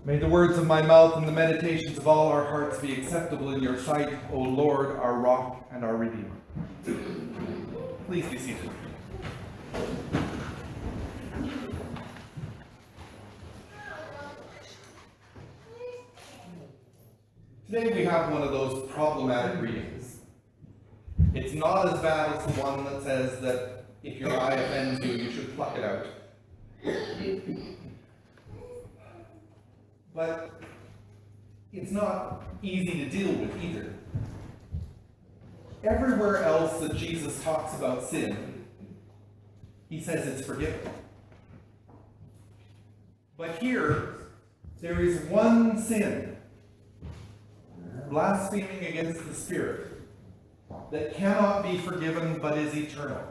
May the words of my mouth and the meditations of all our hearts be acceptable in your sight, O Lord, our rock and our Redeemer. Please be seated. Today we have one of those problematic readings. It's not as bad as the one that says that if your eye offends you, you should pluck it out. But it's not easy to deal with either. Everywhere else that Jesus talks about sin, he says it's forgiven. But here, there is one sin, blaspheming against the Spirit, that cannot be forgiven but is eternal.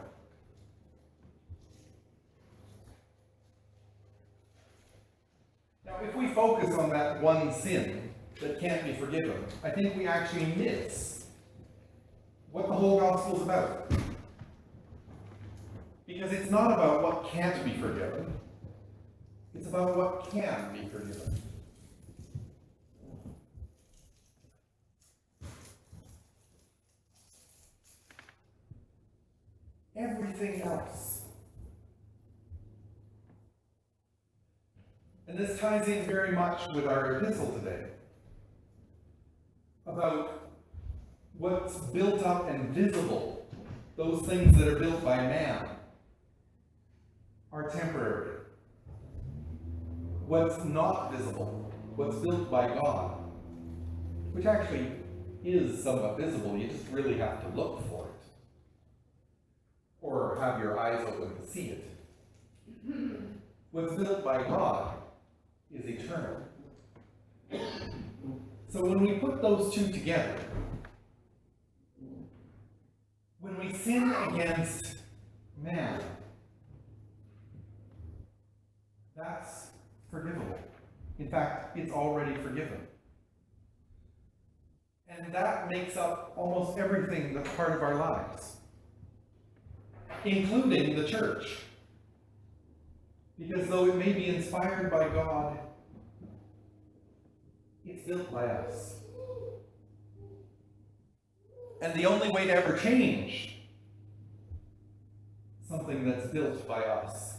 Now, if we focus on that one sin that can't be forgiven, I think we actually miss what the whole gospel is about. Because it's not about what can't be forgiven, it's about what can be forgiven. Everything else. And this ties in very much with our epistle today about what's built up and visible. Those things that are built by man are temporary. What's not visible, what's built by God, which actually is somewhat visible, you just really have to look for it. Or have your eyes open to see it. What's built by God is eternal. So when we put those two together, when we sin against man, that's forgivable. In fact, it's already forgiven. And that makes up almost everything that's part of our lives, including the church. Because though it may be inspired by God, it's built by us. And the only way to ever change something that's built by us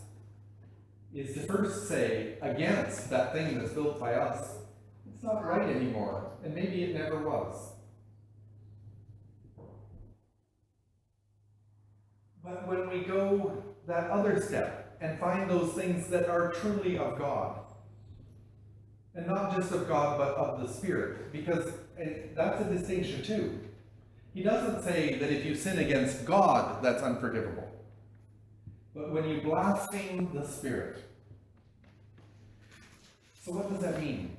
is to first say against that thing that's built by us, it's not right anymore, and maybe it never was. But when we go that other step and find those things that are truly of God, and not just of God, but of the Spirit, because that's a distinction too. He doesn't say that if you sin against God, that's unforgivable. But when you blaspheme the Spirit. So what does that mean?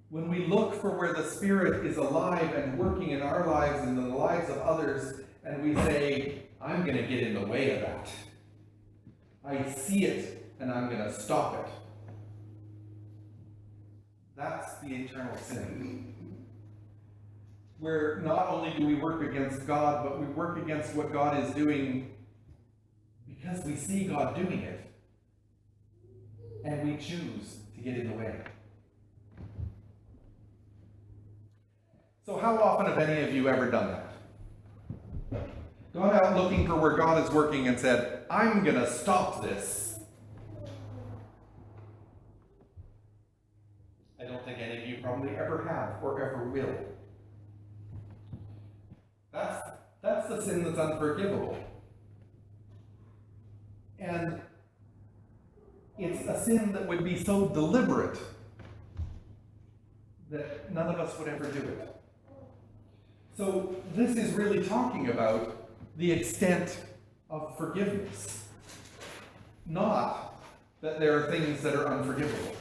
When we look for where the Spirit is alive and working in our lives and in the lives of others, and we say, I'm going to get in the way of that. I see it, and I'm going to stop it. That's the eternal sin. Where not only do we work against God, but we work against what God is doing because we see God doing it. And we choose to get in the way. So how often have any of you ever done that? Gone out looking for where God is working and said, I'm going to stop this. I don't think any of you probably ever have or ever will. That's the sin that's unforgivable. And it's a sin that would be so deliberate that none of us would ever do it. So this is really talking about the extent of forgiveness. Not that there are things that are unforgivable.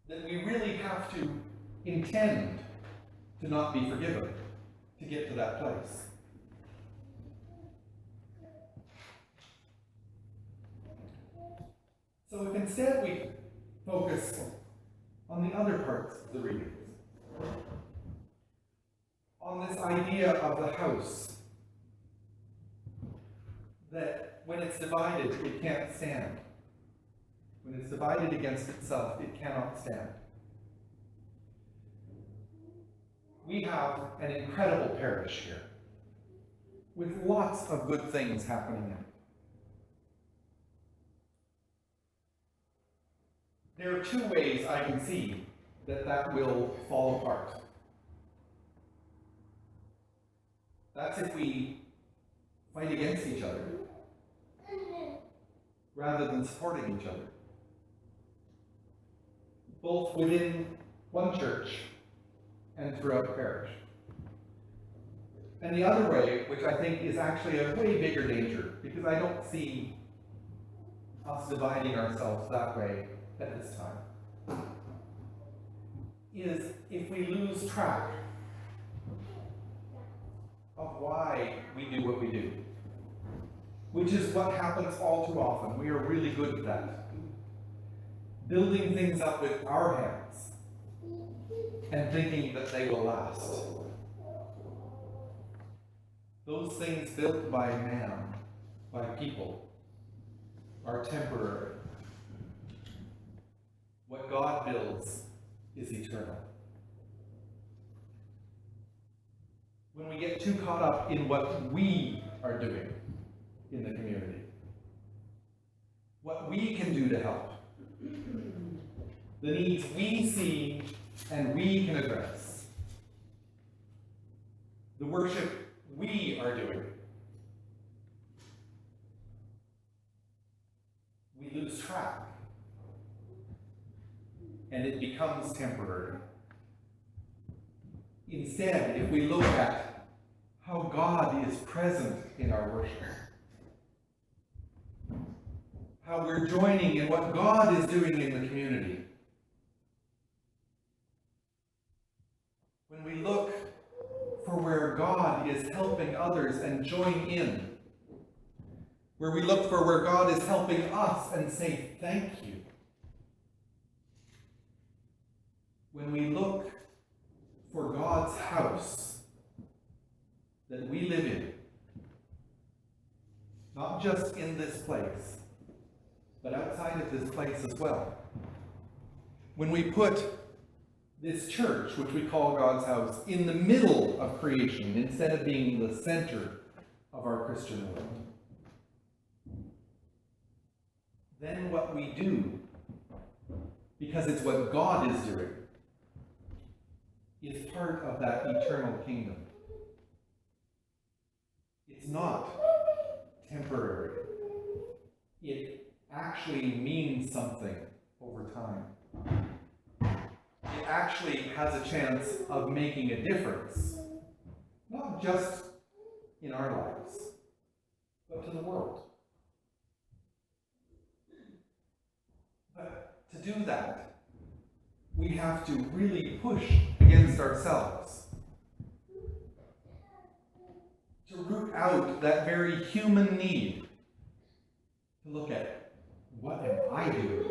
That we really have to intend to not be forgiven to get to that place. So if instead we focus on the other parts of the readings, on this idea of the house, that when it's divided, it can't stand. When it's divided against itself, it cannot stand. We have an incredible parish here, with lots of good things happening in it. There are two ways I can see that will fall apart. That's if we fight against each other rather than supporting each other, both within one church and throughout the parish. And the other way, which I think is actually a way bigger danger, because I don't see us dividing ourselves that way at this time, is if we lose track of why we do what we do, which is what happens all too often. We are really good at that. Building things up with our hands and thinking that they will last. Those things built by man, by people, are temporary. What God builds is eternal. When we get too caught up in what we are doing in the community, what we can do to help, the needs we see and we can address, the worship we are doing, we lose track, and it becomes temporary. Instead, if we look at how God is present in our worship, how we're joining in what God is doing in the community, when we look for where God is helping others and join in, where we look for where God is helping us and say thank you, when we look for God's house that we live in, not just in this place, but outside of this place as well. When we put this church, which we call God's house, in the middle of creation instead of being the center of our Christian world, then what we do, because it's what God is doing, is part of that eternal kingdom. It's not temporary. It actually means something over time. It actually has a chance of making a difference, not just in our lives, but to the world. But to do that, we have to really push against ourselves to root out that very human need to look at, what am I doing?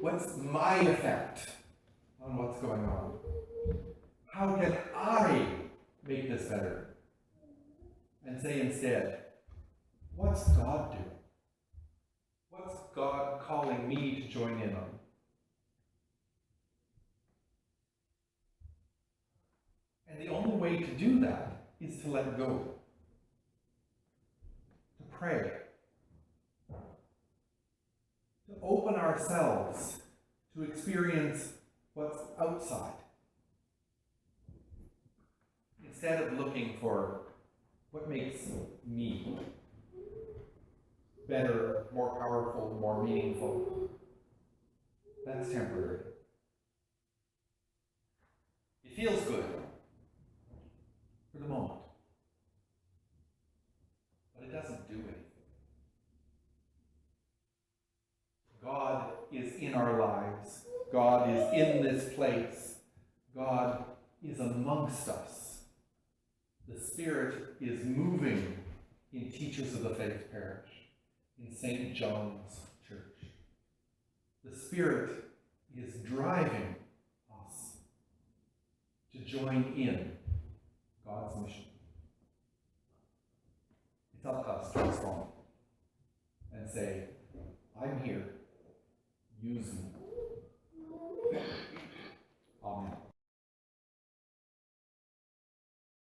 What's my effect on what's going on? How can I make this better? And say instead, what's God doing? What's God calling me to join in on? And the only way to do that is to let go, to pray, to open ourselves to experience what's outside, instead of looking for what makes me better, more powerful, more meaningful. That's temporary. It feels good for the moment, but it doesn't do anything. God is in our lives. God is in this place. God is amongst us. The Spirit is moving in Teachers of the Faith Parish, in St. John's Church. The Spirit is driving us to join in God's mission. It's up to us to respond and say, I'm here. Use me.